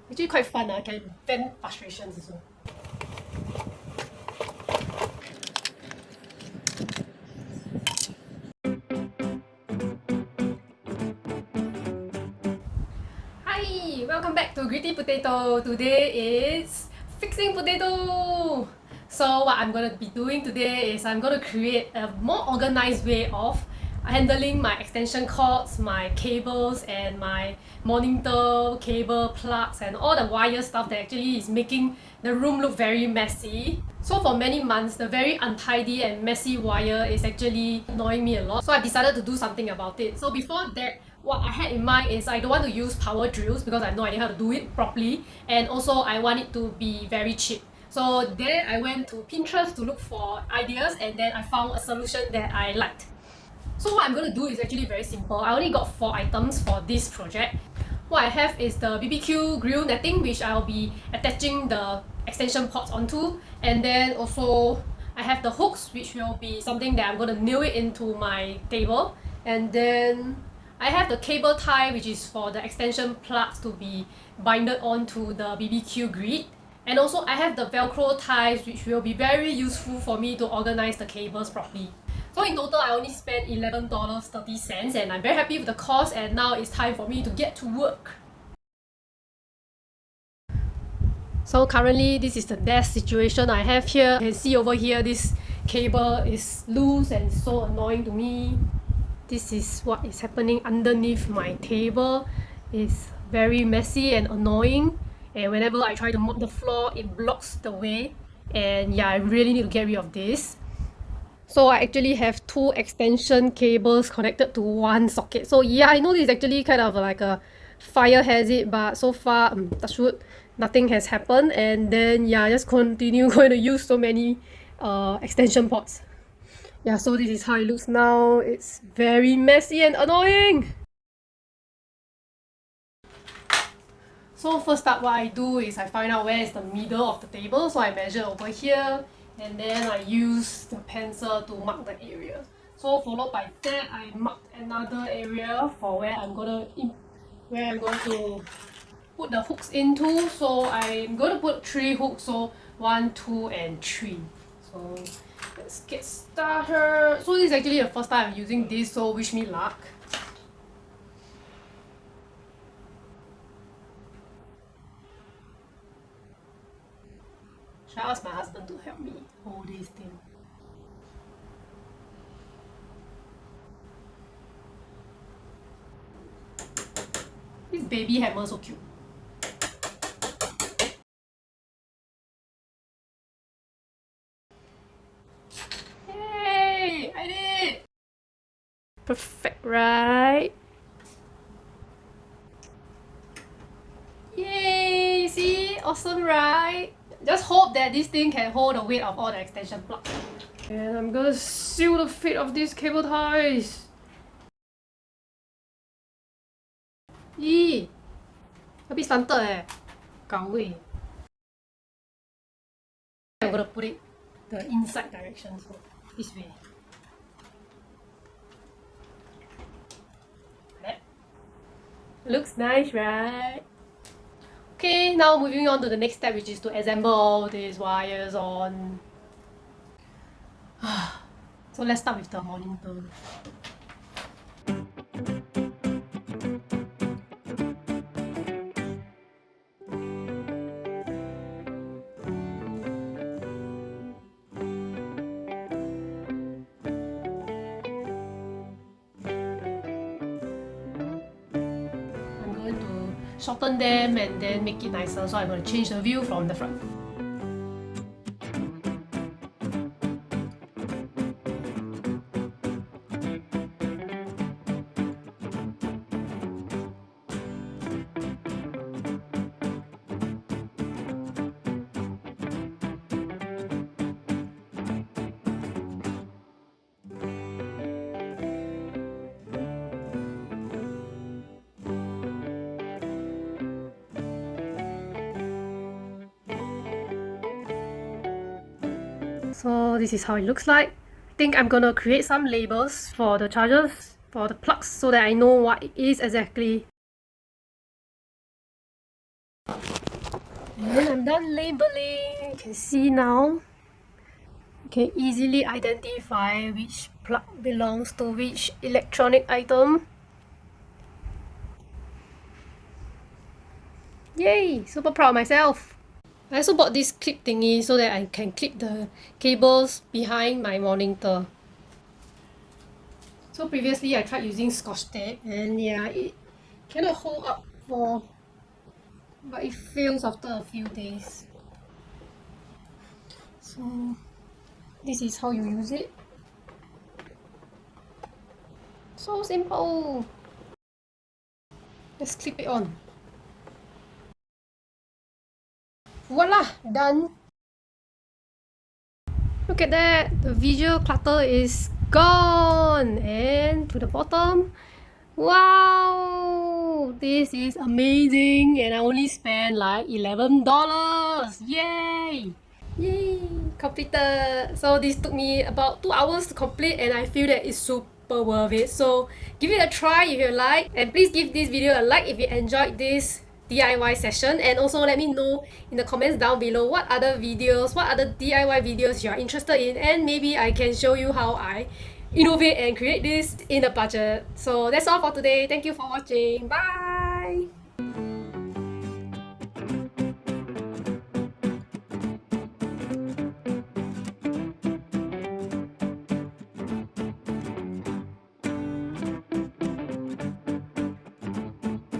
Actually quite fun. I can vent frustrations as well. Hi! Welcome back to Gritty Potato. Today is fixing potato. So what I'm going to be doing today is I'm going to create a more organized way of handling my extension cords, my cables, and my monitor cable plugs and all the wire stuff that actually is making the room look very messy. So for many months, the very untidy and messy wire is actually annoying me a lot. So I decided to do something about it. So before that, what I had in mind is I don't want to use power drills because I have no idea how to do it properly, and also I want it to be very cheap. So then I went to Pinterest to look for ideas, and then I found a solution that I liked. So what I'm going to do is actually very simple. I only got 4 items for this project. What I have is the BBQ grill netting, which I'll be attaching the extension ports onto, and then also I have the hooks, which will be something that I'm going to nail it into my table, and then I have the cable tie, which is for the extension plugs to be binded onto the BBQ grid. And also I have the Velcro ties, which will be very useful for me to organize the cables properly. So in total, I only spent $11.30, and I'm very happy with the cost, and now it's time for me to get to work. So currently, this is the desk situation I have here. You can see over here, this cable is loose and so annoying to me. This is what is happening underneath my table. It's very messy and annoying, and whenever I try to mop the floor, it blocks the way. And yeah, I really need to get rid of this. So I actually have 2 extension cables connected to one socket. So yeah, I know this is actually kind of like a fire hazard, but so far, touch wood, nothing has happened. And then yeah, just continue going to use so many extension ports. Yeah, so this is how it looks now. It's very messy and annoying. So first up, what I do is I find out where is the middle of the table. So I measure over here, and then I use the pencil to mark the area. So followed by that, I marked another area for where I'm going to put the hooks into. So I'm going to put 3 hooks. So 1, 2, and 3. So let's get started. So this is actually the first time I'm using this, so wish me luck. Should I ask my husband to help me hold this thing? This baby hammer so cute. Yay! I did it! Perfect, right? Yay! See? Awesome, right? Just hope that this thing can hold the weight of all the extension plugs. And I'm gonna seal the fit of these cable ties. Yee! A bit slanted eh. 搞味. I'm gonna put it the inside direction, so this way. That. Looks nice, right? Okay, now moving on to the next step, which is to assemble all these wires on. So let's start with the monitor. Shorten them and then make it nicer, so I'm going to change the view from the front. So this is how it looks like. I think I'm gonna create some labels for the chargers, for the plugs, so that I know what it is exactly. And I'm done labeling. You can see now. You can easily identify which plug belongs to which electronic item. Yay! Super proud of myself. I also bought this clip thingy so that I can clip the cables behind my monitor. So previously I tried using Scotch tape and yeah, it cannot hold up but it fails after a few days. So this is how you use it. So simple. Let's clip it on. Voila! Done! Look at that! The visual clutter is gone! And to the bottom, wow! This is amazing! And I only spent like $11! Yay! Yay! Completed! So this took me about 2 hours to complete and I feel that it's super worth it. So give it a try if you like, and please give this video a like if you enjoyed this DIY session, and also let me know in the comments down below what other DIY videos you are interested in, and maybe I can show you how I innovate and create this in a budget. So that's all for today. Thank you for watching. Bye!